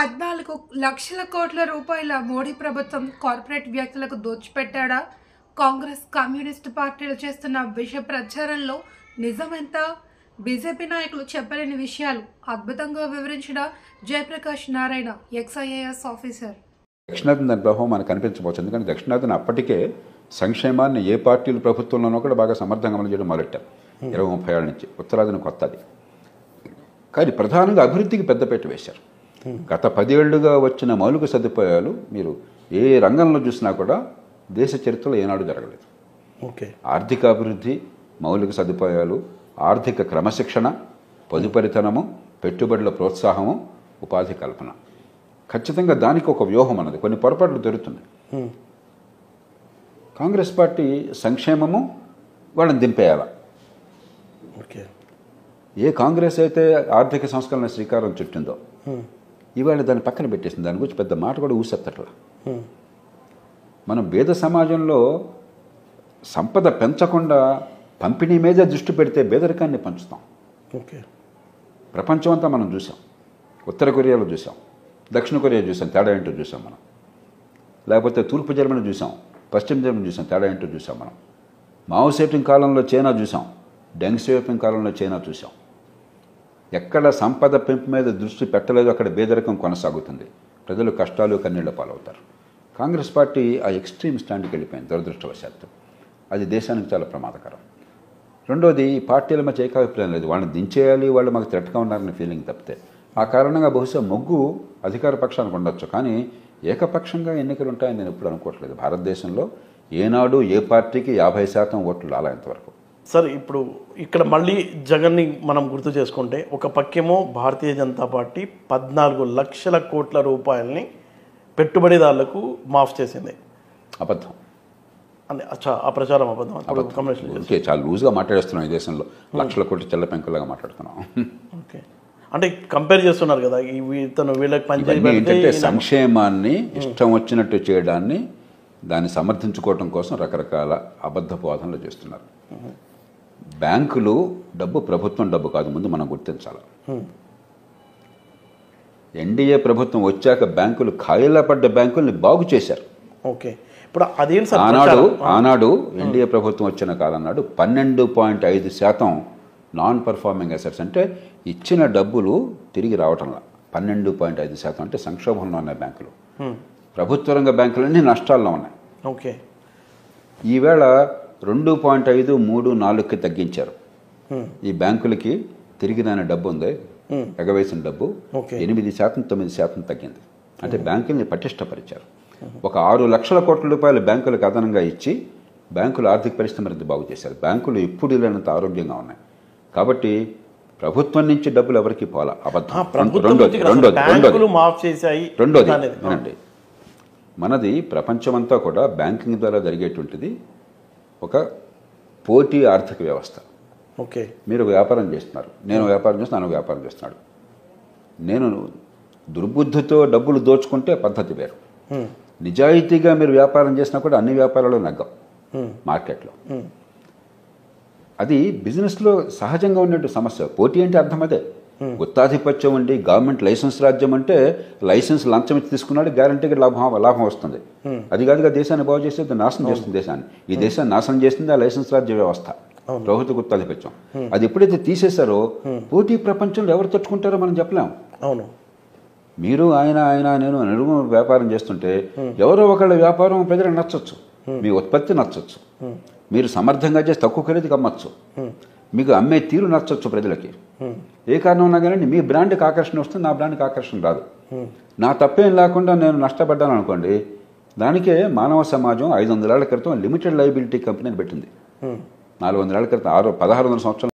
14 లక్షల కోట్ల రూపాయల మోడీ ప్రభుత్వం కార్పొరేట్ వ్యక్తులకు దోచిపెట్టాడా? కాంగ్రెస్ కమ్యూనిస్టు పార్టీలు చేస్తున్న విష ప్రచారంలో నిజమెంత? బీజేపీ నాయకులు చెప్పలేని విషయాలు అద్భుతంగా వివరించిన జయప్రకాష్ నారాయణ, ఎక్స్ఐఏఎస్ ఆఫీసర్. దక్షిణాదిన దాని ప్రభావం మనకు కనిపించవచ్చు. ఎందుకంటే దక్షిణాదిన అప్పటికే సంక్షేమాన్ని ఏ పార్టీలు ప్రభుత్వంలోనో కూడా బాగా సమర్థంగా అమలు చేయడం మొదలెట్టారు 20-30 ఏళ్ళ నుంచి. ఉత్తరాదిన కొత్తది, కానీ ప్రధానంగా అభివృద్ధికి పెద్దపీట వేశారు. గత 10 ఏళ్లుగా వచ్చిన మౌలిక సదుపాయాలు మీరు ఏ రంగంలో చూసినా కూడా దేశ చరిత్రలో ఏనాడు జరగలేదు. ఆర్థిక అభివృద్ధి, మౌలిక సదుపాయాలు, ఆర్థిక క్రమశిక్షణ, పొదుపరితనము, పెట్టుబడుల ప్రోత్సాహము, ఉపాధి కల్పన, ఖచ్చితంగా దానికి ఒక వ్యూహం అన్నది. కొన్ని పొరపాట్లు జరుగుతున్నాయి. కాంగ్రెస్ పార్టీ సంక్షేమము వాళ్ళని దింపేయాల. ఏ కాంగ్రెస్ అయితే ఆర్థిక సంస్కరణ శ్రీకారం చుట్టిందో ఇవాళ దాన్ని పక్కన పెట్టేసింది. దాని గురించి పెద్ద మాట కూడా ఊసెత్తట్లా. మనం పేద సమాజంలో సంపద పెంచకుండా పంపిణీ మీద దృష్టి పెడితే పేదరికాన్ని పంచుతాం. ప్రపంచం అంతా మనం చూసాం. ఉత్తర కొరియాలో చూసాం, దక్షిణ కొరియా చూసాం, తేడా ఏంటో చూసాం మనం. లేకపోతే తూర్పు జర్మనీ చూసాం, పశ్చిమ జర్మనీ చూసాం, తేడా ఏంటో చూసాం మనం. మావో సేటింగ్ కాలంలో చైనా చూసాం, డెంగ్ సియాపింగ్ కాలంలో చైనా చూసాం. ఎక్కడ సంపద పెంపు మీద దృష్టి పెట్టలేదో అక్కడ పేదరికం కొనసాగుతుంది. ప్రజలు కష్టాలు కన్నీళ్ల పాలవుతారు. కాంగ్రెస్ పార్టీ ఆ ఎక్స్ట్రీమ్ స్టాండ్కి వెళ్ళిపోయింది దురదృష్టవశాత్తు. అది దేశానికి చాలా ప్రమాదకరం. రెండోది, పార్టీల మధ్య ఏకాభిప్రాయం లేదు. వాళ్ళని దించేయాలి, వాళ్ళు మాకు థ్రెట్గా ఉన్నారనే ఫీలింగ్ తప్పితే. ఆ కారణంగా బహుశా మొగ్గు అధికార పక్షానికి ఉండొచ్చు, కానీ ఏకపక్షంగా ఎన్నికలు ఉంటాయని నేను ఎప్పుడు అనుకోవట్లేదు. భారతదేశంలో ఏనాడు ఏ పార్టీకి 50% ఓట్లు రాలా ఇంతవరకు. సార్, ఇప్పుడు ఇక్కడ మళ్ళీ జగన్ని మనం గుర్తు చేసుకుంటే ఒక పక్కేమో భారతీయ జనతా పార్టీ 14 లక్షల కోట్ల రూపాయలని పెట్టుబడిదారులకు మాఫ్ చేసింది. అబద్ధం. ఆ ప్రచారం అబద్ధం. చాలా లూజ్గా మాట్లాడేస్తున్నాం. ఈ దేశంలో లక్షల కోట్ల చెల్ల పెంకులాగా మాట్లాడుతున్నాం. ఓకే, అంటే కంపేర్ చేస్తున్నారు కదా, వీళ్ళకి పనిచేసే సంక్షేమాన్ని ఇష్టం వచ్చినట్టు చేయడాన్ని, దాన్ని సమర్థించుకోవడం కోసం రకరకాల అబద్ధ బోధనలు చేస్తున్నారు. బ్యాంకులు డబ్బు ప్రభుత్వం డబ్బు కాదు, ముందు మనం గుర్తించాలి. ఎన్డీఏ ప్రభుత్వం వచ్చాక బ్యాంకులు ఖాళీలా పడ్డ బ్యాంకుల్ని బాగు చేశారు. ఓకే, ఇప్పుడు అదేంటి ఆనాడు ఎన్డీఏ ప్రభుత్వం వచ్చిన కాలం నాడు 12.5% నాన్ పర్ఫార్మింగ్ అసెట్స్, అంటే ఇచ్చిన డబ్బులు తిరిగి రావటంలా. 12.5% అంటే సంక్షోభంలో ఉన్నాయి బ్యాంకులు. ప్రభుత్వ రంగ బ్యాంకులన్నీ నష్టాల్లో ఉన్నాయి. ఓకే, ఈవేళ 2.5, 3, 4కి తగ్గించారు. ఈ బ్యాంకులకి తిరిగి రాని డబ్బు ఉంది, ఎగవేసిన డబ్బు 8%, 9% తగ్గింది. అంటే బ్యాంకుల్ని పటిష్టపరిచారు. ఒక 6 లక్షల కోట్ల రూపాయలు బ్యాంకులకు అదనంగా ఇచ్చి బ్యాంకుల ఆర్థిక పరిస్థితి మరింత బాగు చేశారు. బ్యాంకులు ఇప్పుడు లేనంత ఆరోగ్యంగా ఉన్నాయి. కాబట్టి ప్రభుత్వం నుంచి డబ్బులు ఎవరికి పోలా, అబద్ధం. రెండోది, మనది ప్రపంచమంతా కూడా బ్యాంకింగ్ ద్వారా జరిగేటువంటిది ఒక పోటీ ఆర్థిక వ్యవస్థ. ఓకే, మీరు వ్యాపారం చేస్తున్నారు, నేను వ్యాపారం చేస్తున్నాను, వ్యాపారం చేస్తున్నాడు. నేను దుర్బుద్ధితో డబ్బులు దోచుకుంటే పద్ధతి వేరు. నిజాయితీగా మీరు వ్యాపారం చేసినా కూడా అన్ని వ్యాపారాలు నగ్గం మార్కెట్లో. అది బిజినెస్లో సహజంగా ఉన్నట్టు సమస్య. పోటీ అంటే అర్థం అదే. గుత్తాధిపత్యం ఉండి గవర్నమెంట్ లైసెన్స్ రాజ్యం అంటే లైసెన్స్ లంచం ఇచ్చి తీసుకున్నాడు, గ్యారంటీగా లాభం వస్తుంది. అది కాదుగా దేశాన్ని బాగు చేసేది, నాశనం చేస్తుంది దేశాన్ని. ఈ దేశాన్ని నాశనం చేస్తుంది ఆ లైసెన్స్ రాజ్య వ్యవస్థ, ప్రభుత్వ గుత్తాధిపత్యం. అది ఎప్పుడైతే తీసేశారో పోటీ ప్రపంచంలో ఎవరు తట్టుకుంటారో మనం చెప్పలేము. అవును, మీరు నేను నలుగురు వ్యాపారం చేస్తుంటే ఎవరో ఒకళ్ళ వ్యాపారం ప్రజలకు నచ్చవచ్చు, మీ ఉత్పత్తి నచ్చవచ్చు, మీరు సమర్థంగా చేసి తక్కువ ఖరీదుకి అమ్మచ్చు, మీకు అమ్మే తీరు నచ్చవచ్చు ప్రజలకి. ఏ కారణం ఉన్నా కానీ మీ బ్రాండ్కి ఆకర్షణ వస్తుంది, నా బ్రాండ్కి ఆకర్షణ రాదు. నా తప్పేం లేకుండా నేను నష్టపడ్డాను అనుకోండి, దానికే మానవ సమాజం 500 ఏళ్ల క్రితం లిమిటెడ్ లయబిలిటీ కంపెనీని పెట్టింది. 400 ఏళ్ల క్రితం 1600 సంవత్సరాలు